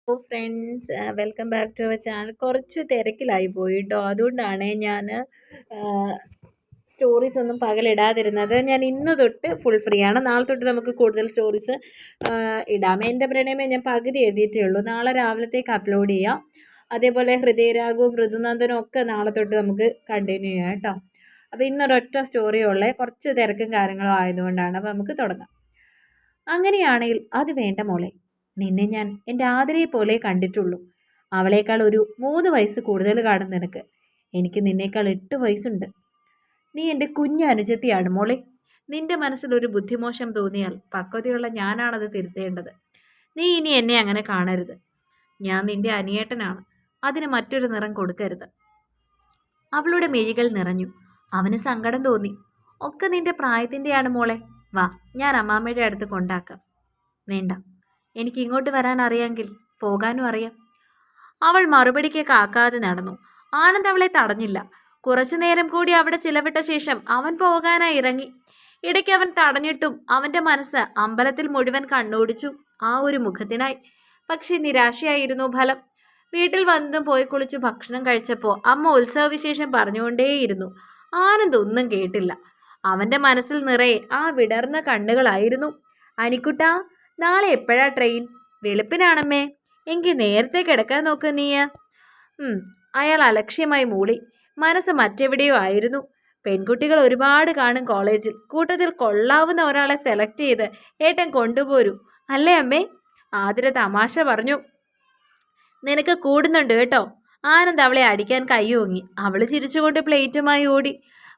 Friends, welcome back to our channel. കുറച്ച് തിരക്കിലായി പോയി കേട്ടോ. അതുകൊണ്ടാണ് ഞാൻ സ്റ്റോറീസ് ഒന്നും പകലിടാതിരുന്നത്. ഞാൻ ഇന്ന് തൊട്ട് ഫുൾ ഫ്രീ ആണ്. നാളെ തൊട്ട് നമുക്ക് കൂടുതൽ സ്റ്റോറീസ് ഇടാം. എൻ്റെ പ്രണയമേ ഞാൻ പകുതി എഴുതിയിട്ടേ ഉള്ളൂ. നാളെ രാവിലത്തേക്ക് അപ്ലോഡ് ചെയ്യാം. അതേപോലെ ഹൃദയരാഗവും ഋതുനന്ദനും ഒക്കെ നാളെ തൊട്ട് നമുക്ക് കണ്ടിന്യൂ ചെയ്യാം കേട്ടോ. അപ്പോൾ ഇന്നൊരൊറ്റ സ്റ്റോറിയുള്ളേ. കുറച്ച് തിരക്കും കാര്യങ്ങളും ആയതുകൊണ്ടാണ്. അപ്പോൾ നമുക്ക് തുടങ്ങാം. അങ്ങനെയാണെങ്കിൽ അത് വേണ്ട മോളെ. നിന്നെ ഞാൻ എൻ്റെ ആതിരയെ പോലെ കണ്ടിട്ടുള്ളൂ. അവളേക്കാൾ ഒരു 3 വയസ്സ് കൂടുതൽ കാണും നിനക്ക്. എനിക്ക് നിന്നേക്കാൾ 8 വയസ്സുണ്ട്. നീ എൻ്റെ കുഞ്ഞ് അനുജത്തിയാണ് മോളെ. നിന്റെ മനസ്സിലൊരു ബുദ്ധിമോശം തോന്നിയാൽ പക്വതയുള്ള ഞാനാണത് തിരുത്തേണ്ടത്. നീ ഇനി എന്നെ അങ്ങനെ കാണരുത്. ഞാൻ നിന്റെ അനിയേട്ടനാണ്. അതിന് മറ്റൊരു നിറം കൊടുക്കരുത്. അവളുടെ മിഴികൾ നിറഞ്ഞു. അവന് സങ്കടം തോന്നി. ഒക്കെ നിന്റെ പ്രായത്തിൻ്റെയാണ് മോളെ. വാ, ഞാൻ അമ്മാമ്മയുടെ അടുത്ത് കൊണ്ടാക്കാം. വേണ്ട, എനിക്ക് ഇങ്ങോട്ട് വരാൻ അറിയാമെങ്കിൽ പോകാനും അറിയാം. അവൾ മറുപടിക്ക് കാക്കാതെ നടന്നു. ആനന്ദ് അവളെ തടഞ്ഞില്ല. കുറച്ചു നേരം കൂടി അവിടെ ചിലവിട്ട ശേഷം അവൻ പോകാനായി ഇറങ്ങി. ഇടയ്ക്ക് അവൻ തടഞ്ഞിട്ടും അവൻ്റെ മനസ്സ് അമ്പലത്തിൽ മുഴുവൻ കണ്ണോടിച്ചു ആ ഒരു മുഖത്തിനായി. പക്ഷെ നിരാശയായിരുന്നു ഫലം. വീട്ടിൽ വന്നതും പോയി കുളിച്ചു ഭക്ഷണം കഴിച്ചപ്പോൾ അമ്മ ഉത്സവവിശേഷം പറഞ്ഞുകൊണ്ടേയിരുന്നു. ആനന്ദ് ഒന്നും കേട്ടില്ല. അവൻ്റെ മനസ്സിൽ നിറയെ ആ വിടർന്ന കണ്ണുകളായിരുന്നു. അനിക്കുട്ടാ, നാളെ എപ്പോഴാ ട്രെയിൻ? വെളുപ്പിനാണമ്മേ. എങ്കിൽ നേരത്തെ കിടക്കാൻ നോക്ക് നീ. അയാൾ അലക്ഷ്യമായി മൂളി. മനസ്സ് മറ്റെവിടെയോ ആയിരുന്നു. പെൺകുട്ടികൾ ഒരുപാട് കാണും കോളേജിൽ. കൂട്ടത്തിൽ കൊള്ളാവുന്ന ഒരാളെ സെലക്ട് ചെയ്ത് ഏട്ടൻ കൊണ്ടുപോരൂ, അല്ലേ അമ്മേ? ആതിര തമാശ പറഞ്ഞു. നിനക്ക് കൂടുന്നുണ്ട് കേട്ടോ. ആനന്ദ് അവളെ അടിക്കാൻ കൈയോങ്ങി. അവൾ ചിരിച്ചുകൊണ്ട് പ്ലേറ്റുമായി ഓടി.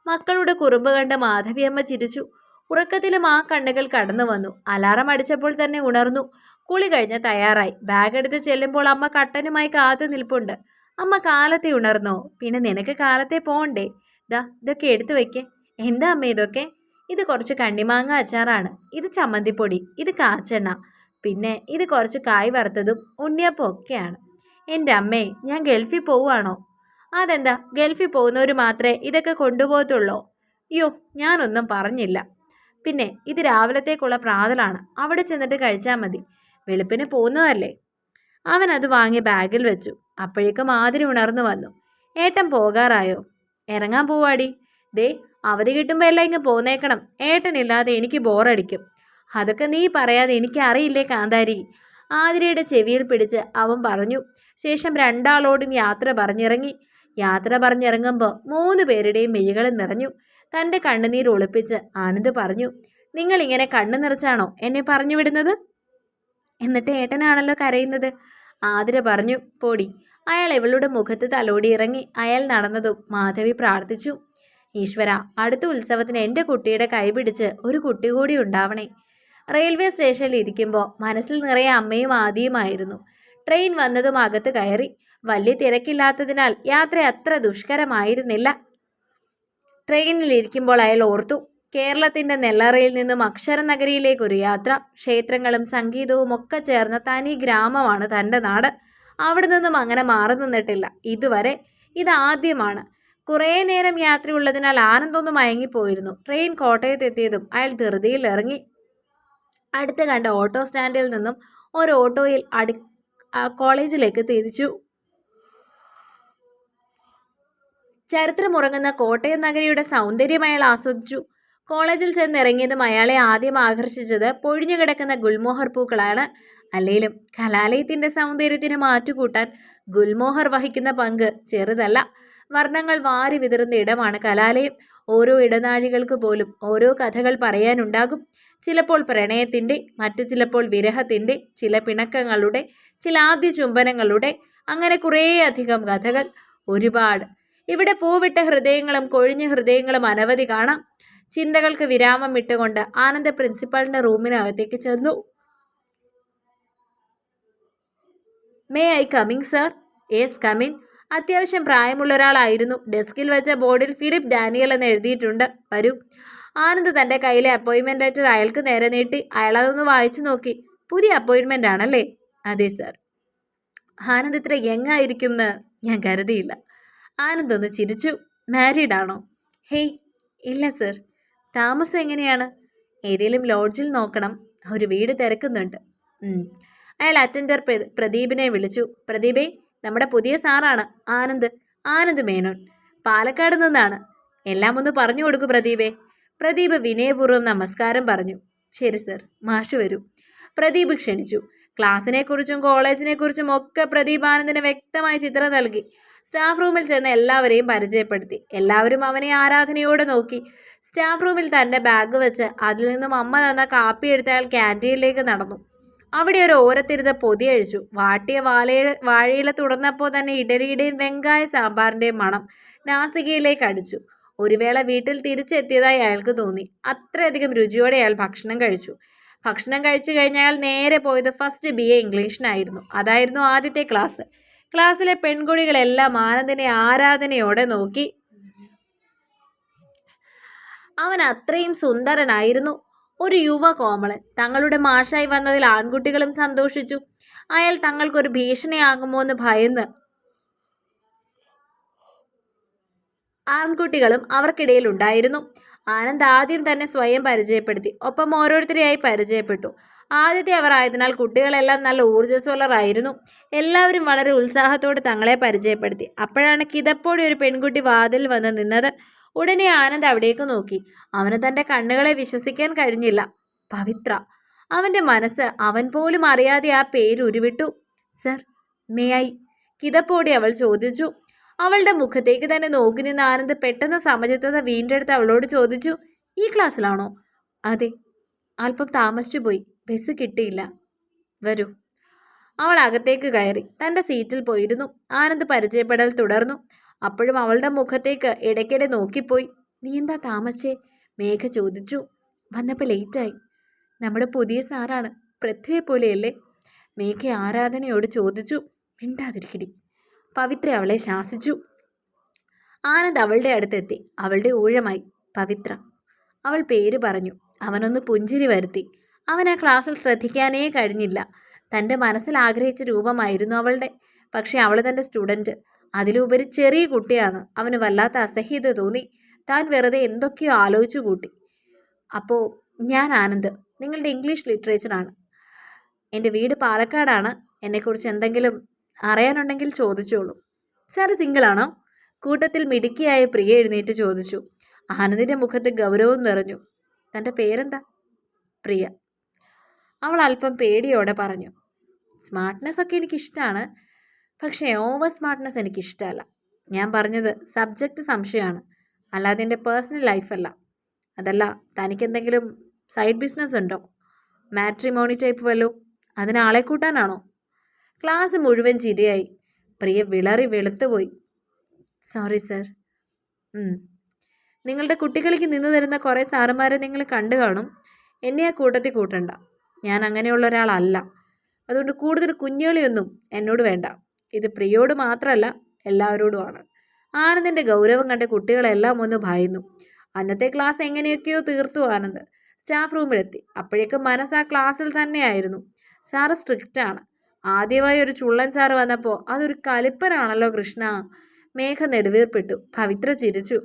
മക്കളുടെ കുറുമ്പ് കണ്ട മാധവിയമ്മ ചിരിച്ചു. ഉറക്കത്തിലും ആ കണ്ണുകൾ കടന്നു വന്നു. അലാറം അടിച്ചപ്പോൾ തന്നെ ഉണർന്നു. കുളി കഴിഞ്ഞ് തയ്യാറായി. ബാഗ് എടുത്ത് ചെല്ലുമ്പോൾ അമ്മ കട്ടനുമായി കാത്തു നിൽപ്പുണ്ട്. അമ്മ കാലത്തെ ഉണർന്നോ? പിന്നെ നിനക്ക് കാലത്തെ പോണ്ടേ? ഇതൊക്കെ എടുത്തു വെക്കേ. എന്താ അമ്മ ഇതൊക്കെ? ഇത് കുറച്ച് കണ്ണിമാങ്ങ അച്ചാറാണ്. ഇത് ചമ്മന്തിപ്പൊടി. ഇത് കാച്ചെണ്ണ. പിന്നെ ഇത് കുറച്ച് കായ് വറുത്തതും ഉണ്ണിയപ്പം ഒക്കെയാണ്. എൻ്റെ അമ്മേ, ഞാൻ ഗൾഫിൽ പോവുകയാണോ? അതെന്താ, ഗൾഫിൽ പോകുന്നവർ മാത്രമേ ഇതൊക്കെ കൊണ്ടുപോകത്തുള്ളൂ? അയ്യോ, ഞാനൊന്നും പറഞ്ഞില്ല. പിന്നെ ഇത് രാവിലത്തേക്കുള്ള പ്രാതലാണ്. അവിടെ ചെന്നിട്ട് കഴിച്ചാൽ മതി. വെളുപ്പിന് പോകുന്നതല്ലേ. അവൻ അത് വാങ്ങി ബാഗിൽ വെച്ചു. അപ്പോഴേക്കും ആതിര ഉണർന്നു വന്നു. ഏട്ടൻ പോകാറായോ? ഇറങ്ങാൻ പോവാടി. ദേ, അവധി കിട്ടുമ്പോൾ എല്ലാം ഇങ്ങ് പോന്നേക്കണം. ഏട്ടനില്ലാതെ എനിക്ക് ബോറടിക്കും. അതൊക്കെ നീ പറയാതെ എനിക്ക് അറിയില്ലേ കാന്താരി. ആതിരയുടെ ചെവിയിൽ പിടിച്ച് അവൻ പറഞ്ഞു. ശേഷം രണ്ടാളോടും യാത്ര പറഞ്ഞിറങ്ങി. യാത്ര പറഞ്ഞിറങ്ങുമ്പോൾ 3 പേരുടെയും മിഴികൾ നിറഞ്ഞു. തൻ്റെ കണ്ണുനീർ ഒളിപ്പിച്ച് ആനന്ദ് പറഞ്ഞു. നിങ്ങൾ ഇങ്ങനെ കണ്ണു നിറച്ചാണോ എന്നെ പറഞ്ഞു വിടുന്നത്? എന്നിട്ട് ഏട്ടനാണല്ലോ കരയുന്നത്. ആതിര പറഞ്ഞു. പൊടി. അയാൾ ഇവളുടെ മുഖത്ത് തലോടി ഇറങ്ങി. അയാൾ നടന്നതും മാധവി പ്രാർത്ഥിച്ചു. ഈശ്വര, അടുത്ത ഉത്സവത്തിന് എൻ്റെ കുട്ടിയുടെ കൈ പിടിച്ച് ഒരു കുട്ടി കൂടി ഉണ്ടാവണേ. റെയിൽവേ സ്റ്റേഷനിൽ ഇരിക്കുമ്പോൾ മനസ്സിൽ നിറയെ അമ്മയും ആദിയുമായിരുന്നു. ട്രെയിൻ വന്നതും അകത്ത് കയറി. വലിയ തിരക്കില്ലാത്തതിനാൽ യാത്ര അത്ര ദുഷ്കരമായിരുന്നില്ല. ട്രെയിനിൽ ഇരിക്കുമ്പോൾ അയാൾ ഓർത്തു. കേരളത്തിൻ്റെ നെല്ലറയിൽ നിന്നും അക്ഷരനഗരിയിലേക്കൊരു യാത്ര. ക്ഷേത്രങ്ങളും സംഗീതവും ഒക്കെ ചേർന്ന തനി ഗ്രാമമാണ് തൻ്റെ നാട്. അവിടെ നിന്നും അങ്ങനെ മാറി നിന്നിട്ടില്ല ഇതുവരെ. ഇതാദ്യമാണ്. കുറേ നേരം യാത്രയുള്ളതിനാൽ ആനന്ദൊന്നും മയങ്ങിപ്പോയിരുന്നു. ട്രെയിൻ കോട്ടയത്തെത്തിയതും അയാൾ ധൃതിയിൽ ഇറങ്ങി. അടുത്ത് കണ്ട ഓട്ടോ സ്റ്റാൻഡിൽ നിന്നും ഒരു ഓട്ടോയിൽ കോളേജിലേക്ക് തിരിച്ചു. ചരിത്രമുറങ്ങുന്ന കോട്ടയം നഗരിയുടെ സൗന്ദര്യം അയാൾ ആസ്വദിച്ചു. കോളേജിൽ ചെന്നിറങ്ങിയതും അയാളെ ആദ്യം ആകർഷിച്ചത് പൊഴിഞ്ഞു കിടക്കുന്ന ഗുൽമോഹർ പൂക്കളാണ്. അല്ലെങ്കിലും കലാലയത്തിൻ്റെ സൗന്ദര്യത്തിന് മാറ്റുകൂട്ടാൻ ഗുൽമോഹർ വഹിക്കുന്ന പങ്ക് ചെറുതല്ല. വർണ്ണങ്ങൾ വാരി വിതറുന്ന ഇടമാണ് കലാലയം. ഓരോ ഇടനാഴികൾക്ക് പോലും ഓരോ കഥകൾ പറയാനുണ്ടാകും. ചിലപ്പോൾ പ്രണയത്തിൻ്റെ, മറ്റു ചിലപ്പോൾ വിരഹത്തിൻ്റെ, ചില പിണക്കങ്ങളുടെ, ചില ആദ്യ ചുംബനങ്ങളുടെ, അങ്ങനെ കുറേയധികം കഥകൾ. ഒരുപാട്. ഇവിടെ പൂവിട്ട ഹൃദയങ്ങളും കൊഴിഞ്ഞ ഹൃദയങ്ങളും അനവധി കാണാം. ചിന്തകൾക്ക് വിരാമം ഇട്ടുകൊണ്ട് ആനന്ദ് പ്രിൻസിപ്പാളിൻ്റെ റൂമിനകത്തേക്ക് ചെന്നു. May I coming sir? Yes, come in. അത്യാവശ്യം പ്രായമുള്ള ഒരാളായിരുന്നു. ഡെസ്കിൽ വെച്ച ബോർഡിൽ ഫിലിപ്പ് ഡാനിയൽ എന്ന് എഴുതിയിട്ടുണ്ട്. വരൂ. ആനന്ദ് തൻ്റെ കയ്യിലെ അപ്പോയിൻമെൻറ്റ് ലെറ്റർ അയാൾക്ക് നേരെ നീട്ടി. അയാൾ അതൊന്ന് വായിച്ചു നോക്കി. പുതിയ അപ്പോയിൻമെൻ്റ് ആണല്ലേ? അതെ സർ. ആനന്ദ് ഇത്ര യങ് ആയിരിക്കും എന്ന് ഞാൻ കരുതിയില്ല. ആനന്ദ് ഒന്ന് ചിരിച്ചു. മാരീഡ് ആണോ? ഹേയ്, ഇല്ല സർ. താമസം എങ്ങനെയാണ്? ഏതെങ്കിലും ലോഡ്ജിൽ നോക്കണം. ഒരു വീട് തിരക്കുന്നുണ്ട്. അയാൾ അറ്റൻഡർ പ്രദീപിനെ വിളിച്ചു. പ്രദീപേ, നമ്മുടെ പുതിയ സാറാണ് ആനന്ദ്. ആനന്ദ് മേനോൻ, പാലക്കാട് നിന്നാണ്. എല്ലാം ഒന്ന് പറഞ്ഞു കൊടുക്കൂ പ്രദീപേ. പ്രദീപ് വിനയപൂർവ്വം നമസ്കാരം പറഞ്ഞു. ശരി സർ, മാഷ് വരൂ. പ്രദീപ് ക്ഷണിച്ചു. ക്ലാസ്സിനെക്കുറിച്ചും കോളേജിനെക്കുറിച്ചും ഒക്കെ പ്രദീപ് ആനന്ദിന് വ്യക്തമായ ചിത്രം നൽകി. സ്റ്റാഫ് റൂമിൽ ചെന്ന് എല്ലാവരെയും പരിചയപ്പെടുത്തി. എല്ലാവരും അവനെ ആരാധനയോടെ നോക്കി. സ്റ്റാഫ് റൂമിൽ തൻ്റെ ബാഗ് വെച്ച് അതിൽ നിന്നും അമ്മ തന്ന കാപ്പി എടുത്ത് അയാൾ ക്യാൻറ്റീനിലേക്ക് നടന്നു. അവിടെ ഒരു ഓരത്തിരുന്ന് പൊതിയഴിച്ചു. വാട്ടിയ വാഴയില തുടർന്നപ്പോൾ തന്നെ ഇഡലിയുടെയും വെങ്കായ സാമ്പാറിൻ്റെയും മണം നാസികയിലേക്ക് അടിച്ചു. ഒരു വേള വീട്ടിൽ തിരിച്ചെത്തിയതായി അയാൾക്ക് തോന്നി. അത്രയധികം രുചിയോടെ അയാൾ ഭക്ഷണം കഴിച്ചു. ഭക്ഷണം കഴിച്ചു കഴിഞ്ഞ് അയാൾ നേരെ പോയത് ഫസ്റ്റ് BA ഇംഗ്ലീഷിനായിരുന്നു. അതായിരുന്നു ആദ്യത്തെ ക്ലാസ്. ക്ലാസ്സിലെ പെൺകുട്ടികളെല്ലാം ആനന്ദിനെ ആരാധനയോടെ നോക്കി. അവൻ അത്രയും സുന്ദരനായിരുന്നു. ഒരു യുവ കോമളൻ. തങ്ങളുടെ മാഷായി വന്നതിൽ ആൺകുട്ടികളും സന്തോഷിച്ചു. അയാൾ തങ്ങൾക്കൊരു ഭീഷണിയാകുമോ എന്ന് ഭയന്ന് ആൺകുട്ടികളും അവർക്കിടയിൽ ഉണ്ടായിരുന്നു. ആനന്ദ് ആദ്യം തന്നെ സ്വയം പരിചയപ്പെടുത്തി. ഒപ്പം ഓരോരുത്തരെയായി പരിചയപ്പെട്ടു. ആദ്യത്തെ അവർ ആയതിനാൽ കുട്ടികളെല്ലാം നല്ല ഊർജ്ജസ്വലരായിരുന്നു. എല്ലാവരും വളരെ ഉത്സാഹത്തോടെ തങ്ങളെ പരിചയപ്പെടുത്തി. അപ്പോഴാണ് കിതപ്പോടെ ഒരു പെൺകുട്ടി വാതിൽ വന്ന് നിന്നത്. ഉടനെ ആനന്ദ് അവിടേക്ക് നോക്കി. അവന് തൻ്റെ കണ്ണുകളെ വിശ്വസിക്കാൻ കഴിഞ്ഞില്ല. പവിത്ര. അവൻ്റെ മനസ്സ് അവൻ പോലും അറിയാതെ ആ പേര് ഉരുവിട്ടു. Sir, may I? കിതപ്പോടെ അവൾ ചോദിച്ചു. അവളുടെ മുഖത്തേക്ക് തന്നെ നോക്കി നിന്ന് ആനന്ദ് പെട്ടെന്ന് സമചിത്തത വീണ്ടെടുത്ത് അവളോട് ചോദിച്ചു, ഈ ക്ലാസ്സിലാണോ? അതെ, അല്പം താമസിച്ചു പോയി, ബസ് കിട്ടിയില്ല. വരൂ. അവൾ അകത്തേക്ക് കയറി തൻ്റെ സീറ്റിൽ പോയിരുന്നു. ആനന്ദ് പരിചയപ്പെടൽ തുടർന്നു. അപ്പോഴും അവളുടെ മുഖത്തേക്ക് ഇടയ്ക്കിടെ നോക്കിപ്പോയി. നീ എന്താ താമസിച്ചേ? മേഘ ചോദിച്ചു. വന്നപ്പോൾ ലേറ്റായി. നമ്മുടെ പുതിയ സാറാണ്, പൃഥ്വിയെ പോലെയല്ലേ? മേഘ ആരാധനയോട് ചോദിച്ചു. മിണ്ടാതിരിക്കടി, പവിത്ര അവളെ ശാസിച്ചു. ആനന്ദ് അവളുടെ അടുത്തെത്തി. അവളുടെ ഊഴമായി. പവിത്ര. അവൾ പേര് പറഞ്ഞു. അവനൊന്ന് പുഞ്ചിരി വരുത്തി. അവൻ ആ ക്ലാസ്സിൽ ശ്രദ്ധിക്കാനേ കഴിഞ്ഞില്ല. തൻ്റെ മനസ്സിൽ ആഗ്രഹിച്ച രൂപമായിരുന്നു അവളുടെ. പക്ഷേ അവൾ തൻ്റെ സ്റ്റുഡൻറ്റ്, അതിലുപരി ചെറിയ കുട്ടിയാണ്. അവന് വല്ലാത്ത അസഹ്യത തോന്നി. താൻ വെറുതെ എന്തൊക്കെയോ ആലോചിച്ചു കൂട്ടി. അപ്പോൾ ഞാൻ ആനന്ദ്, നിങ്ങളുടെ ഇംഗ്ലീഷ് ലിറ്ററേച്ചറാണ്. എൻ്റെ വീട് പാലക്കാടാണ്. എന്നെക്കുറിച്ച് എന്തെങ്കിലും അറിയാനുണ്ടെങ്കിൽ ചോദിച്ചോളൂ. സാറ് സിംഗിളാണോ? കൂട്ടത്തിൽ മിടുക്കിയായ പ്രിയ എഴുന്നേറ്റ് ചോദിച്ചു. ആനന്ദിൻ്റെ മുഖത്ത് ഗൗരവം നിറഞ്ഞു. തൻ്റെ പേരെന്താ? പ്രിയ. അവൾ അല്പം പേടിയോടെ പറഞ്ഞു. സ്മാർട്ട്നെസ് ഒക്കെ എനിക്കിഷ്ടമാണ്, പക്ഷേ ഓവർ സ്മാർട്ട്നെസ് എനിക്കിഷ്ടമല്ല. ഞാൻ പറഞ്ഞത് സബ്ജക്റ്റ് സംശയമാണ്, അല്ലാതെ എൻ്റെ പേഴ്സണൽ ലൈഫല്ല. അതല്ല, തനിക്കെന്തെങ്കിലും സൈഡ് ബിസിനസ് ഉണ്ടോ? മാട്രിമോണി ടൈപ്പ് വല്ലോ? അതിനാളെ കൂട്ടാനാണോ? ക്ലാസ് മുഴുവൻ ചിരിയായി. പ്രിയ വിളറി വെളുത്തുപോയി. Sorry sir. നിങ്ങളുടെ കുട്ടികളിക്ക് നിന്ന് തരുന്ന കുറേ സാറുമാരെ നിങ്ങൾ കണ്ടു കാണും. എന്നെ ആ കൂട്ടത്തിൽ കൂട്ടണ്ട. ഞാൻ അങ്ങനെയുള്ള ഒരാളല്ല. അതുകൊണ്ട് കൂടുതൽ കുഞ്ഞുകളിയൊന്നും എന്നോട് വേണ്ട. ഇത് പ്രിയോട് മാത്രമല്ല, എല്ലാവരോടുമാണ്. ആനന്ദിൻ്റെ ഗൗരവം കണ്ട കുട്ടികളെല്ലാം ഒന്ന് ഭയന്നു. അന്നത്തെ ക്ലാസ് എങ്ങനെയൊക്കെയോ തീർത്തു ആനന്ദ്. സ്റ്റാഫ് റൂമിലെത്തി. അപ്പോഴേക്കും മനസ്സ് ആ ക്ലാസ്സിൽ തന്നെയായിരുന്നു. സാറ് സ്ട്രിക്റ്റാണ്. ആദ്യമായി ഒരു ചുള്ളൻ സാറ് വന്നപ്പോൾ അതൊരു കലിപ്പനാണല്ലോ കൃഷ്ണ. മേഘ നെടുവീർപ്പിട്ടു. പവിത്ര ചിരിച്ചു.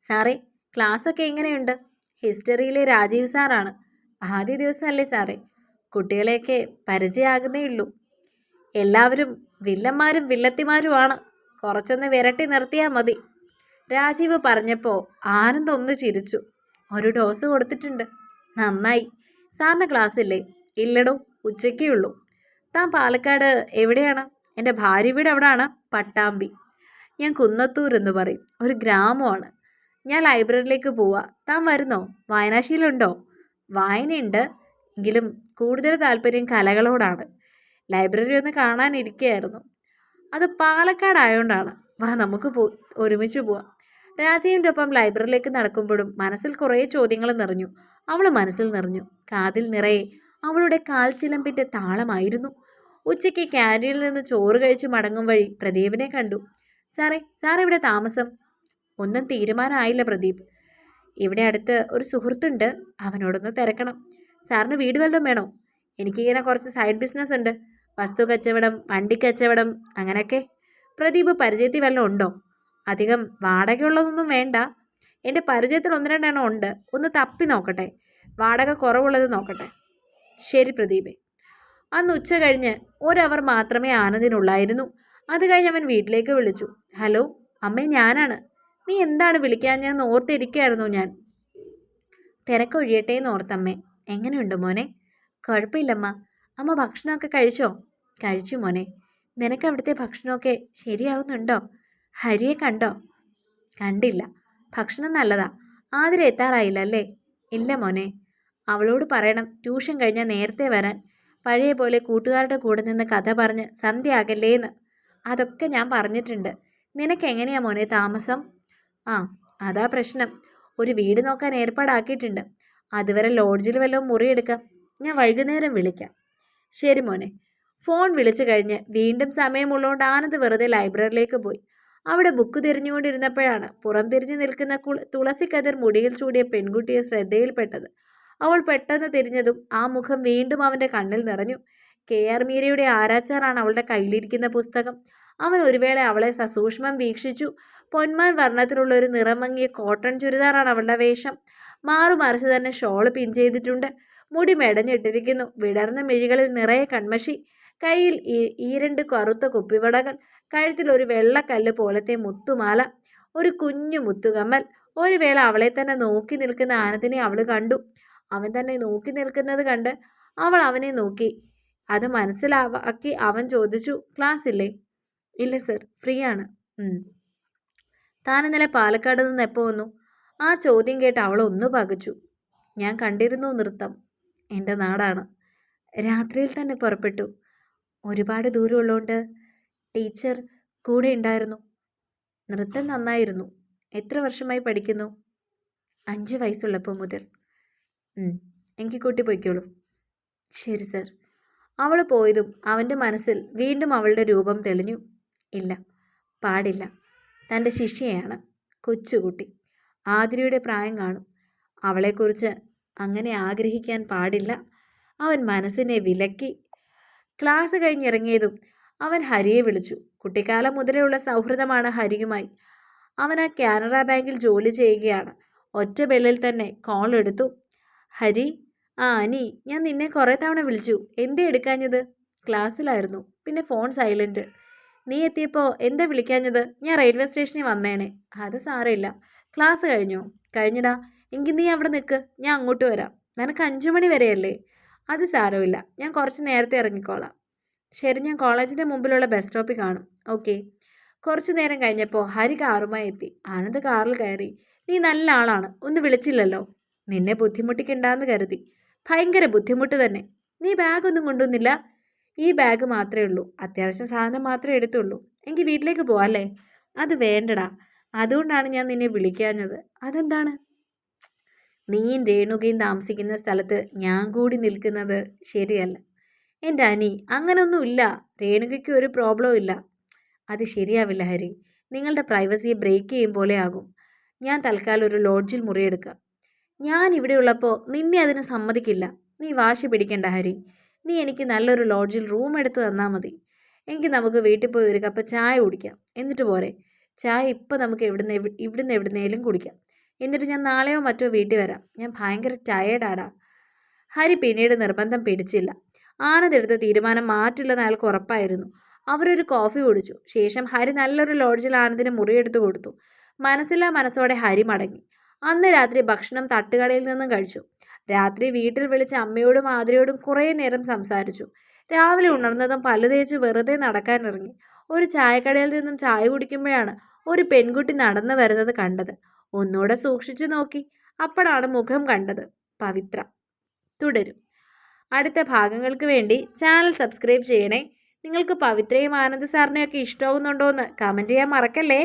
സാറേ, ക്ലാസ്സൊക്കെ എങ്ങനെയുണ്ട്? ഹിസ്റ്ററിയിലെ രാജീവ് സാറാണ്. ആദ്യ ദിവസമല്ലേ സാറേ? കുട്ടികളെയൊക്കെ പരിചയമാകുന്നേ ഉള്ളൂ. എല്ലാവരും വില്ലന്മാരും വില്ലത്തിമാരുമാണ്. കുറച്ചൊന്ന് വിരട്ടി നിർത്തിയാൽ മതി. രാജീവ് പറഞ്ഞപ്പോൾ ആനന്ദ് ഒന്ന് ചിരിച്ചു. ഒരു ഡോസ് കൊടുത്തിട്ടുണ്ട്. നന്നായി. സാറിന് ക്ലാസ്സില്ലേ? ഇല്ലടോ, ഉച്ചയ്ക്കേ ഉള്ളൂ. താൻ പാലക്കാട് എവിടെയാണ്? എൻ്റെ ഭാര്യ വീട് അവിടെയാണ്, പട്ടാമ്പി. ഞാൻ കുന്നത്തൂർ എന്ന് പറയും, ഒരു ഗ്രാമമാണ്. ഞാൻ ലൈബ്രറിയിലേക്ക് പോവാ. താൻ വരുന്നോ? വായനാശീലമുണ്ടോ? വായനയുണ്ട്, എങ്കിലും കൂടുതൽ താല്പര്യം കലകളോടാണ്. ലൈബ്രറി ഒന്ന് കാണാനിരിക്കുകയായിരുന്നു. അത് പാലക്കാടായതുകൊണ്ടാണ്. വാ, നമുക്ക് ഒരുമിച്ച് പോവാം. രാജീവിൻ്റെ ഒപ്പം ലൈബ്രറിയിലേക്ക് നടക്കുമ്പോഴും മനസ്സിൽ കുറേ ചോദ്യങ്ങൾ നിറഞ്ഞു. അവൾ മനസ്സിൽ നിറഞ്ഞു. കാതിൽ നിറയെ അവളുടെ കാൽച്ചിലമ്പിൻ്റെ താളമായിരുന്നു. ഉച്ചയ്ക്ക് ക്യാൻറ്റീനിൽ നിന്ന് ചോറ് കഴിച്ച് മടങ്ങും വഴി പ്രദീപിനെ കണ്ടു. സാറേ ഇവിടെ താമസം? ഒന്നും തീരുമാനമായില്ല പ്രദീപ്. ഇവിടെ അടുത്ത് ഒരു സുഹൃത്തുണ്ട്, അവനോടൊന്ന് തിരക്കണം. സാറിന് വീട് വല്ലതും വേണോ? എനിക്കിങ്ങനെ കുറച്ച് സൈഡ് ബിസിനസ് ഉണ്ട്. വസ്തു കച്ചവടം, വണ്ടി കച്ചവടം, അങ്ങനെയൊക്കെ. പ്രദീപ് പരിചയത്തിൽ വല്ലതും ഉണ്ടോ? അധികം വാടകയുള്ളതൊന്നും വേണ്ട. എൻ്റെ പരിചയത്തിൽ 1-2 ഉണ്ട്. ഒന്ന് തപ്പി നോക്കട്ടെ. വാടക കുറവുള്ളത് നോക്കട്ടെ. ശരി പ്രദീപേ. അന്ന് ഉച്ച കഴിഞ്ഞ് ഒരവർ മാത്രമേ ആനന്ദിനുള്ളായിരുന്നു. അത് കഴിഞ്ഞ് അവൻ വീട്ടിലേക്ക് വിളിച്ചു. ഹലോ അമ്മേ, ഞാനാണ്. നീ എന്താണ് വിളിക്കാഞ്ഞെന്ന് ഓർത്തിരിക്കുകയായിരുന്നു ഞാൻ. തിരക്കൊഴിയട്ടെ എന്ന് ഓർത്തമ്മേ. എങ്ങനെയുണ്ട് മോനെ? കുഴപ്പമില്ലമ്മ. അമ്മ ഭക്ഷണമൊക്കെ കഴിച്ചോ? കഴിച്ചു മോനെ. നിനക്ക് അവിടുത്തെ ഭക്ഷണമൊക്കെ ശരിയാവുന്നുണ്ടോ? ഹരിയെ കണ്ടോ? കണ്ടില്ല. ഭക്ഷണം നല്ലതാ. ആതിര എത്താറായില്ല അല്ലേ? ഇല്ല മോനെ. അവളോട് പറയണം ട്യൂഷൻ കഴിഞ്ഞാൽ നേരത്തെ വരാൻ. പഴയ പോലെ കൂട്ടുകാരുടെ കൂടെ നിന്ന് കഥ പറഞ്ഞ് സന്ധ്യയാകല്ലേന്ന്. അതൊക്കെ ഞാൻ പറഞ്ഞിട്ടുണ്ട്. നിനക്കെങ്ങനെയാ മോനെ താമസം? ആ, അതാ പ്രശ്നം. ഒരു വീട് നോക്കാൻ ഏർപ്പാടാക്കിയിട്ടുണ്ട്. അതുവരെ ലോഡ്ജിൽ വല്ലതും മുറിയെടുക്കാം. ഞാൻ വൈകുന്നേരം വിളിക്കാം. ശരി മോനെ. ഫോൺ വിളിച്ചു കഴിഞ്ഞ് വീണ്ടും സമയമുള്ളതുകൊണ്ട് ആനന്ദ് വെറുതെ ലൈബ്രറിയിലേക്ക് പോയി. അവിടെ ബുക്ക് തിരിഞ്ഞുകൊണ്ടിരുന്നപ്പോഴാണ് പുറം തിരിഞ്ഞു നിൽക്കുന്ന തുളസിക്കതിർ മുടിയിൽ ചൂടിയ പെൺകുട്ടിയെ ശ്രദ്ധയിൽപ്പെട്ടത്. അവൾ പെട്ടെന്ന് തിരിഞ്ഞതും ആ മുഖം വീണ്ടും അവൻ്റെ കണ്ണിൽ നിറഞ്ഞു. KR മീരയുടെ ആരാച്ചാറാണ് അവളുടെ കയ്യിലിരിക്കുന്ന പുസ്തകം. അവൻ ഒരു വേള അവളെ സസൂക്ഷ്മം വീക്ഷിച്ചു. പൊന്മാൻ വർണ്ണത്തിലുള്ള ഒരു നിറമങ്ങിയ കോട്ടൺ ചുരിദാറാണ് അവളുടെ വേഷം. മാറുമറിച്ച് തന്നെ ഷോള് പിൻ ചെയ്തിട്ടുണ്ട്. മുടി മെടഞ്ഞിട്ടിരിക്കുന്നു. വിടർന്ന മിഴികളിൽ നിറയെ കൺമഷി. കയ്യിൽ ഈരണ്ട് കറുത്ത കുപ്പിവടകൾ. കഴുത്തിൽ ഒരു വെള്ളക്കല്ല് പോലത്തെ മുത്തുമാല. ഒരു കുഞ്ഞു മുത്തുകമ്മൽ. ഒരു വേള അവളെ തന്നെ നോക്കി നിൽക്കുന്ന ആനന്ദിനെ അവൾ കണ്ടു. അവൻ തന്നെ നോക്കി നിൽക്കുന്നത് കണ്ട് അവൾ അവനെ നോക്കി. അത് മനസ്സിലാക്കി അവൻ ചോദിച്ചു, ക്ലാസ് ഇല്ലേ? ഇല്ല സർ, ഫ്രീ ആണ്. താൻ ഇന്നലെ പാലക്കാട് നിന്ന് എപ്പോൾ വന്നു? ആ ചോദ്യം കേട്ട് അവൾ ഒന്ന് പകച്ചു. ഞാൻ കണ്ടിരുന്നു നൃത്തം. എൻ്റെ നാടാണ്. രാത്രിയിൽ തന്നെ പുറപ്പെട്ടു. ഒരുപാട് ദൂരമുള്ളതുകൊണ്ട് ടീച്ചർ കൂടെ ഉണ്ടായിരുന്നു. നൃത്തം നന്നായിരുന്നു. എത്ര വർഷമായി പഠിക്കുന്നു? 5 വയസ്സുള്ളപ്പോൾ മുതൽ. എനിക്ക് കൂട്ടി പോയിക്കോളൂ. ശരി സർ. അവൾ പോയതും അവൻ്റെ മനസ്സിൽ വീണ്ടും അവളുടെ രൂപം തെളിഞ്ഞു. ഇല്ല, പാടില്ല. തൻ്റെ ശിഷ്യയാണ്. കൊച്ചുകുട്ടി. ആതിരയുടെ പ്രായം കാണും. അവളെക്കുറിച്ച് അങ്ങനെ ആഗ്രഹിക്കാൻ പാടില്ല. അവൻ മനസ്സിനെ വിലക്കി. ക്ലാസ് കഴിഞ്ഞിറങ്ങിയതും അവൻ ഹരിയെ വിളിച്ചു. കുട്ടിക്കാലം മുതലെയുള്ള സൗഹൃദമാണ് ഹരിയുമായി. അവൻ ആ കാനറ ബാങ്കിൽ ജോലി ചെയ്യുകയാണ്. ഒറ്റ ബെല്ലിൽ തന്നെ കോൾ എടുത്തു. ഹരി, അനി, ഞാൻ നിന്നെ കുറേ തവണ വിളിച്ചു. എന്തേ എടുക്കാഞ്ഞത്? ക്ലാസ്സിലായിരുന്നു. പിന്നെ ഫോൺ സൈലൻറ്റ്. നീ എത്തിയപ്പോൾ എന്താ വിളിക്കാഞ്ഞത്? ഞാൻ റെയിൽവേ സ്റ്റേഷനിൽ വന്നേനെ. അത് സാരമില്ല. ക്ലാസ് കഴിഞ്ഞോ? കഴിഞ്ഞടാ. എങ്കിൽ നീ അവിടെ നിൽക്ക്, ഞാൻ അങ്ങോട്ട് വരാം. നിനക്ക് 5 മണി വരെയല്ലേ? അത് സാരമില്ല, ഞാൻ കുറച്ച് നേരത്തെ ഇറങ്ങിക്കോളാം. ശരി, ഞാൻ കോളേജിൻ്റെ മുമ്പിലുള്ള ബസ് സ്റ്റോപ്പിൽ കാണും. ഓക്കെ. കുറച്ചു നേരം കഴിഞ്ഞപ്പോൾ ഹരി കാറുമായി എത്തി. ആനന്ദ് കാറിൽ കയറി. നീ നല്ല ആളാണ്, ഒന്ന് വിളിച്ചില്ലല്ലോ. നിന്നെ ബുദ്ധിമുട്ടിക്കണ്ടെന്ന് കരുതി. ഭയങ്കര ബുദ്ധിമുട്ട് തന്നെ. നീ ബാഗൊന്നും കൊണ്ടുവന്നില്ല? ഈ ബാഗ് മാത്രമേ ഉള്ളൂ. അത്യാവശ്യം സാധനം മാത്രമേ എടുത്തുള്ളൂ. എങ്കിൽ വീട്ടിലേക്ക് പോവാല്ലേ? അത് വേണ്ടടാ. അതുകൊണ്ടാണ് ഞാൻ നിന്നെ വിളിക്കാഞ്ഞത്. അതെന്താണ്? നീയും രേണുകയും താമസിക്കുന്ന സ്ഥലത്ത് ഞാൻ കൂടി നിൽക്കുന്നത് ശരിയല്ല. എൻ്റെ അനി, അങ്ങനൊന്നുമില്ല. രേണുകയ്ക്ക് ഒരു പ്രോബ്ലവും ഇല്ല. അത് ശരിയാവില്ല ഹരി. നിങ്ങളുടെ പ്രൈവസിയെ ബ്രേക്ക് ചെയ്യും പോലെ ആകും. ഞാൻ തൽക്കാലം ഒരു ലോഡ്ജിൽ മുറിയെടുക്കാം. ഞാൻ ഇവിടെ ഉള്ളപ്പോൾ നിന്നെ അതിന് സമ്മതിക്കില്ല. നീ വാശി പിടിക്കണ്ട ഹരി. നീ എനിക്ക് നല്ലൊരു ലോഡ്ജിൽ റൂം എടുത്ത് തന്നാൽ മതി. എങ്കിൽ നമുക്ക് വീട്ടിൽ പോയി ഒരു കപ്പ് ചായ കുടിക്കാം. എന്നിട്ട് പോരെ? ചായ ഇപ്പം നമുക്ക് ഇവിടുന്ന് എവിടുന്നേലും കുടിക്കാം. എന്നിട്ട് ഞാൻ നാളെയോ മറ്റോ വീട്ടിൽ വരാം. ഞാൻ ഭയങ്കര ടയേർഡാടാ. ഹരി പിന്നീട് നിർബന്ധം പിടിച്ചില്ല. ആനന്ദ് എടുത്ത തീരുമാനം മാറ്റില്ലെന്ന് അയാൾക്ക് ഉറപ്പായിരുന്നു. അവരൊരു കോഫി കുടിച്ചു. ശേഷം ഹരി നല്ലൊരു ലോഡ്ജിൽ ആനന്ദിന് മുറിയെടുത്ത് കൊടുത്തു. മനസ്സില്ലാ മനസ്സോടെ ഹരി മടങ്ങി. അന്ന് രാത്രി ഭക്ഷണം തട്ടുകടയിൽ നിന്നും കഴിച്ചു. രാത്രി വീട്ടിൽ വിളിച്ച് അമ്മയോടും ആതിരയോടും കുറേ നേരം സംസാരിച്ചു. രാവിലെ ഉണർന്നതും പല്ല് തേച്ച് വെറുതെ നടക്കാനിറങ്ങി. ഒരു ചായക്കടയിൽ നിന്നും ചായ കുടിക്കുമ്പോഴാണ് ഒരു പെൺകുട്ടി നടന്നു വരുന്നത് കണ്ടത്. ഒന്നുകൂടെ സൂക്ഷിച്ചു നോക്കി. അപ്പോഴാണ് മുഖം കണ്ടത്. പവിത്ര. തുടരും. അടുത്ത ഭാഗങ്ങൾക്ക് വേണ്ടി ചാനൽ സബ്സ്ക്രൈബ് ചെയ്യണേ. നിങ്ങൾക്ക് പവിത്രയും ആനന്ദ് സാറിനെയൊക്കെ ഇഷ്ടമാവുന്നുണ്ടോ എന്ന് കമൻറ്റ് ചെയ്യാൻ മറക്കല്ലേ.